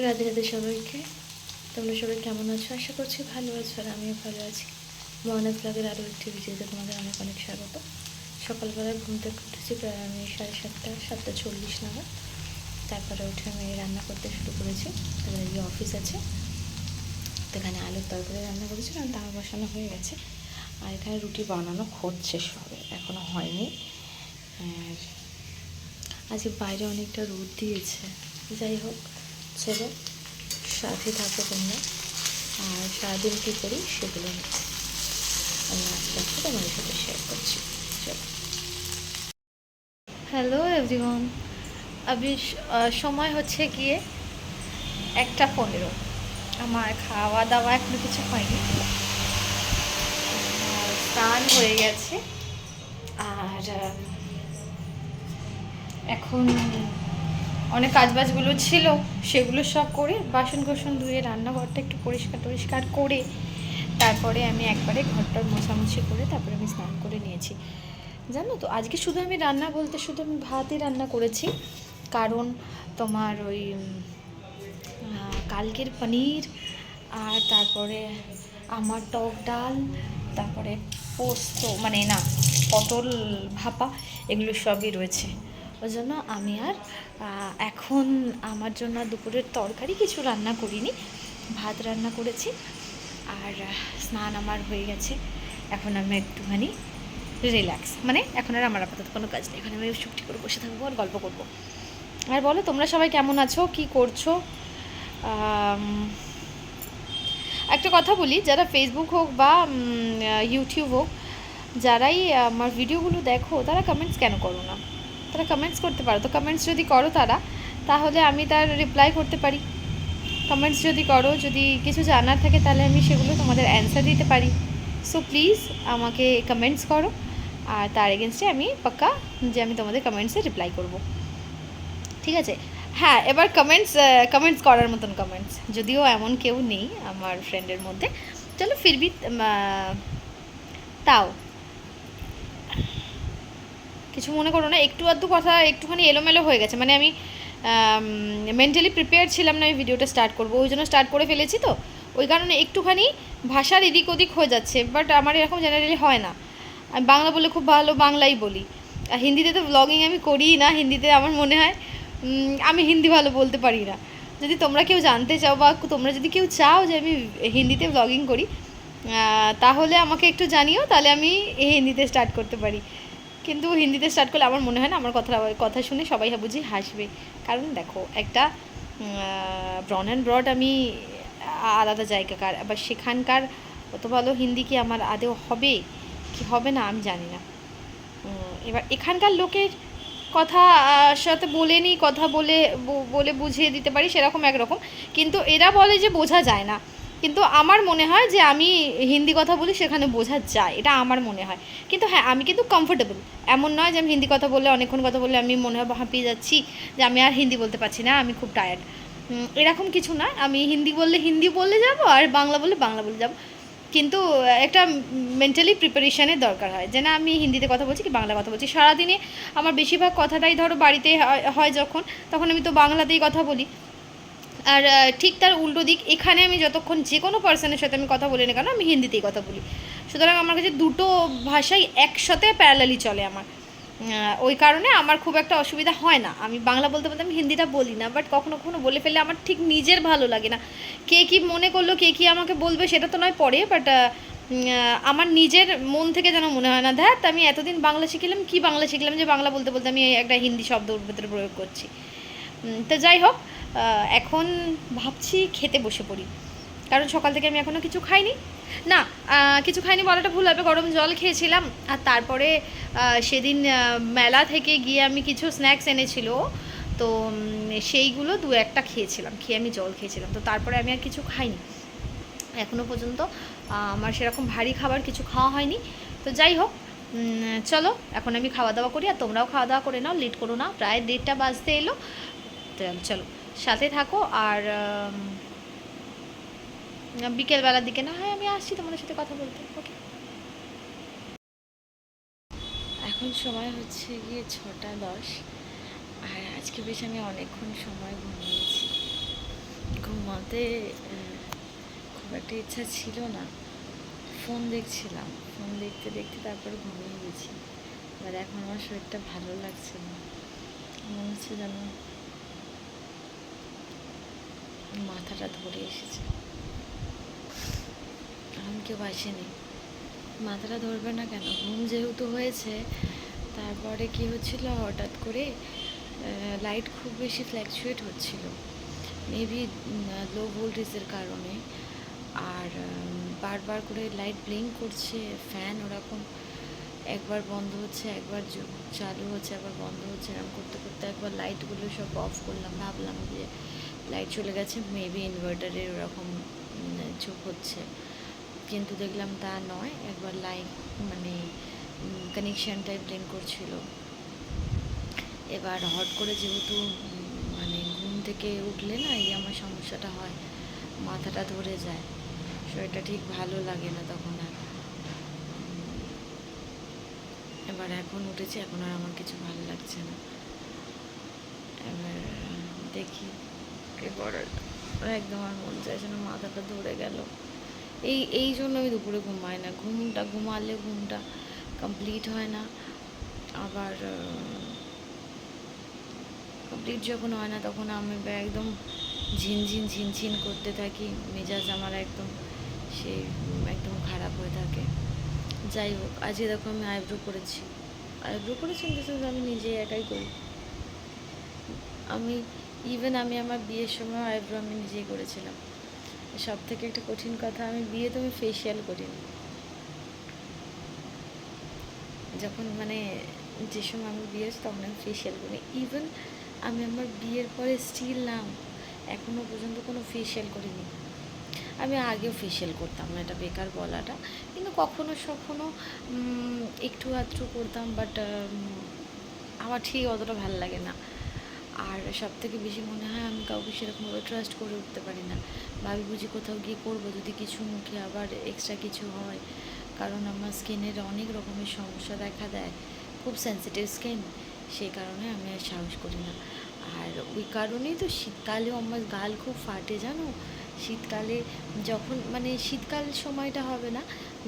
রাধে রাধে সবাইকে। তোমরা সবাই কেমন আছো? আশা করছি ভালো আছো, আর আমিও ভালো আছি। মহানাথ ব্লগের আরও একটি ভিডিওতে তোমাদের অনেক অনেক স্বাগত। সকালবেলায় ঘুম থেকে উঠেছি প্রায় আমি 7:30 নাগাদ। তারপরে উঠে আমি রান্না করতে শুরু করেছি। তারপরে গিয়ে অফিস আছে, তো এখানে আলুর তরকারি রান্না করেছি, কারণ তাওয়া বসানো হয়ে গেছে। আর এখানে রুটি বানানো হচ্ছে, সবে এখনও হয়নি। আর আজকে বাইরে অনেকটা রোদ দিয়েছে। যাই হোক, চলো সাথে থাকো তোমরা। আর সারাদিন কী করি সেগুলো আমি আজকে তোমাদের সাথে শেয়ার করছি। চলো। হ্যালো এভরিওয়ান, আবি সময় হচ্ছে গিয়ে 1:15। আমার খাওয়া দাওয়া এখনো কিছু হয়নি, স্নান হয়ে গেছে। আর এখন অনেক কাজবাজগুলো ছিল, সেগুলো সব করে বাসন কোসন ধুয়ে রান্নাঘরটা একটু পরিষ্কার করে তারপরে আমি একবারে ঘরটার মোছামুছি করে তারপরে আমি স্নান করে নিয়েছি। জানো তো, আজকে শুধু আমি রান্না বলতে শুধু আমি ভাতই রান্না করেছি, কারণ তোমার ওই কালকের পনির, আর তারপরে আমার টক ডাল, তারপরে পোস্ত মানে না পটল ভাপা, এগুলো সবই রয়েছে। ওই জন্য আমি আর এখন আমার জন্য দুপুরের তরকারি কিছু রান্না করিনি, ভাত রান্না করেছি। আর স্নান আমার হয়ে গেছে, এখন আমি একটুখানি রিল্যাক্স, মানে এখন আর আমার আপাতত কোনো কাজ নেই, এখন আমি ছুটি করে বসে থাকবো আর গল্প করবো। আর বলো তোমরা সবাই কেমন আছো, কি করছো? একটা কথা বলি, যারা ফেসবুক হোক বা ইউটিউব হোক, যারাই আমার ভিডিওগুলো দেখো তারা কমেন্টস কেন করো না? তারা কমেন্টস করতে পারো তো, কমেন্টস যদি করো তাহলে আমি তার রিপ্লাই করতে পারি। কমেন্টস যদি করো, যদি কিছু জানার থাকে তাহলে আমি সেগুলো তোমাদের অ্যান্সার দিতে পারি। সো প্লিজ আমাকে কমেন্টস করো, আর তার এগেনস্টে আমি পাক্কা যে আমি তোমাদের কমেন্টসে রিপ্লাই করব, ঠিক আছে? হ্যাঁ, এবার কমেন্টস করার মতন কমেন্টস, যদিও এমন কেউ নেই আমার ফ্রেন্ডের মধ্যে, চলো ফিরবি তাও কিছু মনে করো না। একটু আধটু কথা একটুখানি এলোমেলো হয়ে গেছে, মানে আমি মেন্টালি প্রিপেয়ার ছিলাম না আমি ভিডিওটা স্টার্ট করবো, ওই জন্য স্টার্ট করে ফেলেছি, তো ওই কারণে একটুখানি ভাষার এদিক ওদিক হয়ে যাচ্ছে। বাট আমার এরকম জেনারেলি হয় না, আমি বাংলা বলে খুব ভালো বাংলাই বলি। আর হিন্দিতে তো ব্লগিং আমি করিই না, হিন্দিতে আমার মনে হয় আমি হিন্দি ভালো বলতে পারি না। যদি তোমরা কেউ জানতে চাও বা তোমরা যদি কেউ চাও যে আমি হিন্দিতে ব্লগিং করি, তাহলে আমাকে একটু জানিও, তাহলে আমি হিন্দিতে স্টার্ট করতে পারি। কিন্তু হিন্দিতে স্টার্ট করলে আমার মনে হয় না আমার কথা শুনে সবাই বুঝি হাসবে। কারণ দেখো, একটা ব্রন অ্যান্ড ব্রড আমি আলাদা জায়গাকার, আবার সেখানকার অত ভালো হিন্দি কি আমার আদেও হবে কি হবে না আমি জানি না। এবার এখানকার লোকের কথা সাথে বলে নিই, কথা বলে বলে বুঝিয়ে দিতে পারি, সেরকম একরকম। কিন্তু এরা বলে যে বোঝা যায় না, কিন্তু আমার মনে হয় যে আমি হিন্দি কথা বলি সেখানে বোঝা যায়, এটা আমার মনে হয়। কিন্তু হ্যাঁ, আমি কিন্তু কমফোর্টেবল, এমন নয় যে আমি হিন্দি কথা বললে অনেকক্ষণ কথা বললে আমি মনে হয় হাঁপিয়ে যাচ্ছি, যে আমি আর হিন্দি বলতে পারছি না, আমি খুব টায়ার্ড, এরকম কিছু না। আমি হিন্দি বললে যাবো, আর বাংলা বলে যাবো। কিন্তু একটা মেন্টালি প্রিপারেশানের দরকার হয়, যে না আমি হিন্দিতে কথা বলছি কি বাংলা কথা বলছি। সারাদিনে আমার বেশিরভাগ কথাটাই ধরো বাড়িতে হয় তখন আমি তো বাংলাতেই কথা বলি। আর ঠিক তার উল্টো দিক, এখানে আমি যতক্ষণ যে কোনো পার্সনের সাথে আমি কথা বলি না কেন, আমি হিন্দিতেই কথা বলি। সুতরাং আমার কাছে দুটো ভাষাই একসাথে প্যারালালি চলে আমার। ওই কারণে আমার খুব একটা অসুবিধা হয় না। আমি বাংলা বলতে বলতে আমি হিন্দিটা বলি না, বাট কখনো কখনো বলে ফেললে আমার ঠিক নিজের ভালো লাগে না। কে কী মনে করলো, কে কী আমাকে বলবে সেটা তো নয় পরে, বাট আমার নিজের মন থেকে যেন মনে হয় না, ধ্যাত আমি এতদিন বাংলা শিখলাম যে বাংলা বলতে বলতে আমি একটা হিন্দি শব্দ ওর ভেতরে প্রয়োগ করছি। তো যাই হোক, এখন ভাবছি খেতে বসে পড়ি, কারণ সকাল থেকে আমি এখনও কিছু খাইনি। না, কিছু খাইনি বলাটা ভুল হবে, গরম জল খেয়েছিলাম। আর তারপরে সেদিন মেলা থেকে গিয়ে আমি কিছু স্ন্যাক্স এনেছিল, তো সেইগুলো দু একটা খেয়েছিলাম, খেয়ে আমি জল খেয়েছিলাম, তো তারপরে আমি আর কিছু খাইনি এখনও পর্যন্ত। আমার সেরকম ভারী খাবার কিছু খাওয়া হয়নি। তো যাই হোক, চলো এখন আমি খাওয়া দাওয়া করি, আর তোমরাও খাওয়া দাওয়া করে নাও, লেট করো না, প্রায় 1:30 বাজতে এলো। চলো সাথে থাকো। আর বিকেলবেলার দিকে না হয় আমি আসছি তোমাদের সাথে কথা বলতে, ওকে? এখন সময় হচ্ছে গিয়ে 6:10, আর আজকে বেশ আমি অনেকক্ষণ সময় ঘুমিয়েছি। ঘুমাতে খুব একটা ইচ্ছা ছিল না, ফোন দেখছিলাম, ফোন দেখতে দেখতে তারপরে ঘুমিয়ে গেছি। এবার এখন আমার শরীরটা ভালো লাগছে না, মনে হচ্ছে যেন মাথাটা ধরে এসেছে। এখন কেউ আসেনি, মাথাটা ধরবে না কেন? ঘুম যেহেতু হয়েছে, তারপরে কি হচ্ছিল হঠাৎ করে লাইট খুব বেশি ফ্ল্যাকচুয়েট হচ্ছিল, মেবি লো ভোল্টেজের কারণে। আর বারবার করে লাইট ব্লিঙ্ক করছে, ফ্যান ওরকম একবার বন্ধ হচ্ছে, একবার চালু হচ্ছে, একবার বন্ধ হচ্ছে, এরকম করতে করতে একবার লাইটগুলো সব অফ করলাম, ভাবলাম যে লাইট চলে গেছে, মেবি ইনভার্টারের ওরকম চোখ হচ্ছে, কিন্তু দেখলাম তা নয়। একবার লাইট মানে কানেকশানটাই ব্লিঙ্ক করছিল। এবার হট করে যেহেতু মানে ঘুম থেকে উঠলে না এই আমার সমস্যাটা হয়, মাথাটা ধরে যায়, শরীরটা ঠিক ভালো লাগে না তখন আর। এবার এখন উঠেছে, এখন আর আমার কিছু ভালো লাগছে না। এবার দেখি এবার একদম আর মন চাইছে না, মাথাটা ধরে গেল। এই জন্য আমি দুপুরে ঘুমাই না, ঘুমালে ঘুমটা কমপ্লিট হয় না। আবার কমপ্লিট যখন হয় না তখন আমি একদম ঝিনঝিন ঝিনঝিন করতে থাকি, মেজাজ আমার একদম সেই একদম খারাপ হয়ে থাকে। যাই হোক, আজকে দেখো আমি আইব্রো করেছি কিন্তু আমি নিজেই একাই করি। আমি আমি আমার বিয়ের সময় আইব্রো আমি নিজেই করেছিলাম। সব থেকে একটা কঠিন কথা, আমি বিয়েতে আমি ফেসিয়াল করিনি। যখন মানে যে সময় আমি বিয়ে হয়েছি তখন আমি ফেসিয়াল করি। ইভেন আমি আমার বিয়ের পরে স্টিল নাম এখনও পর্যন্ত কোনো ফেসিয়াল করিনি। আমি আগেও ফেসিয়াল করতাম না, এটা বেকার বলাটা, কিন্তু কখনো একটু আধটু করতাম, বাট আমার ঠিক অতটা ভালো লাগে না। আর সব থেকে বেশি মনে হয় আমি কাউকে সেরকমভাবে ট্রাস্ট করে উঠতে পারি না, ভাবি বুঝি কোথাও গিয়ে করবো, যদি কিছু মুখে আবার এক্সট্রা কিছু হয়, কারণ আমার স্কিনের অনেক রকমের সমস্যা দেখা দেয়, খুব সেন্সিটিভ স্কিন, সেই কারণে আমি আর সাহস করি না। আর ওই কারণেই তো শীতকালেও আমার গাল খুব ফাটে জানো। শীতকালে যখন মানে শীতকাল সময়টা হবে না,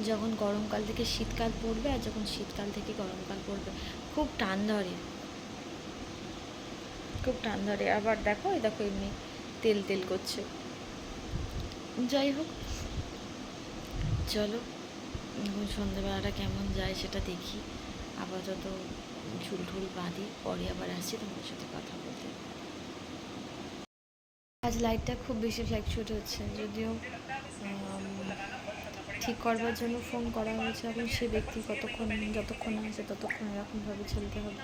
যখন গরমকাল থেকে শীতকাল পড়বে আর যখন শীতকাল থেকে গরমকাল পড়বে, খুব টান ধরে, খুব টান ধরে। আবার দেখো এমনি তেল তেল করছে। যাই হোক, চলো এখন সন্ধ্যেবেলাটা কেমন যায় সেটা দেখি। আপাতত ঝুল ঠুল বাঁধি, পরে আবার আসছি তোমাদের সাথে কথা বলতে। আজ লাইটটা খুব বেশি ফ্ল্যাকচুয়েট হচ্ছে, যদিও ঠিক করবার জন্য ফোন করা হয়েছে, এখন সে ব্যক্তি যতক্ষণ আসে ততক্ষণ এরকমভাবে চলতে হবে।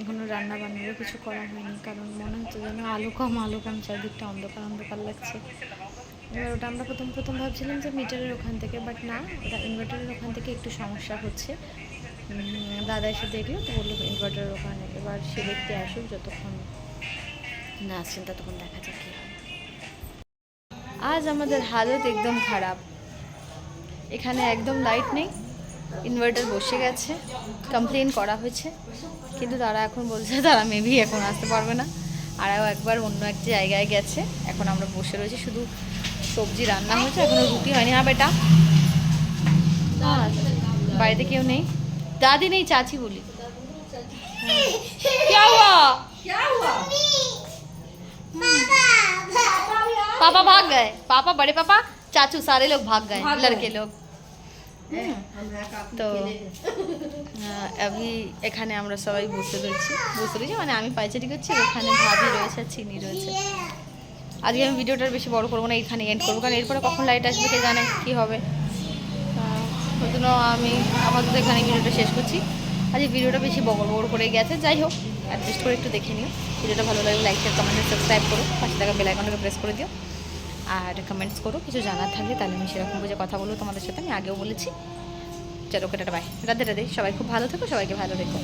এখনও রান্না বান্নারও কিছু করা হয়নি, কারণ মনে হচ্ছে যেন আলো কম চারদিকটা অন্ধকার লাগছে। এবার ওটা আমরা প্রথম ভাবছিলাম যে মিটারের ওখান থেকে, বাট না, ওটা ইনভার্টারের ওখান থেকে একটু সমস্যা হচ্ছে। দাদা এসে দেখলো তো বললো ইনভার্টারের ওখানে, এবার সে ব্যক্তি আসুক, যতক্ষণ না আসছেন ততক্ষণ দেখা যাক কী হয়। আজ আমাদের হালত একদম খারাপ, এখানে একদম লাইট নেই, ইনভার্টার বসে গেছে, কমপ্লেন করা হয়েছে, কিন্তু তারা এখন বলছে তারা মেবি এখন আসতে পারবে না, আরও একবার অন্য এক জায়গায় গেছে। এখন আমরা বসে রয়েছি, শুধু সবজি রান্না হয়েছে, এখনও রুটি হয়নি। হ্যাঁ বেটা, বাড়িতে কেউ নেই, দাদি নেই, চাচি বলি। क्या हुआ? पापा भाग गए, पापा बड़े पापा चाचू सारे लोग भाग गए, लड़के लोग। তো আমি এখানে আমরা সবাই বসে রয়েছি মানে আমি পাইচারি করছি, ওখানে ভাবি রয়েছে, চিনি রয়েছে। আজকে আমি ভিডিওটার বেশি বড় করবো না, এখানে এন্ড করবো, কারণ এরপরে কখন লাইট আসবে কে জানে কী হবে। ওই জন্য আমি আপাতত এখানে ভিডিওটা শেষ করছি। আজকে ভিডিওটা বেশি বড় করে গেছে, যাই হোক অ্যাডজাস্ট করে একটু দেখে নিও। ভিডিওটা ভালো লাগলে লাইক শেয়ার কমেন্ট সাবস্ক্রাইব করো, পাশে থাকা বেল আইকনটাকে প্রেস করে দিও, আর কমেন্টস করো, কিছু জানার থাকলে তাহলে আমি সেরকম বুঝে কথা বলবো তোমাদের সাথে। আমি আগেও বলেছি। চলো টাটা, বাই, রাধে রাধে, সবাই খুব ভালো থেকো, সবাইকে ভালো রেখো।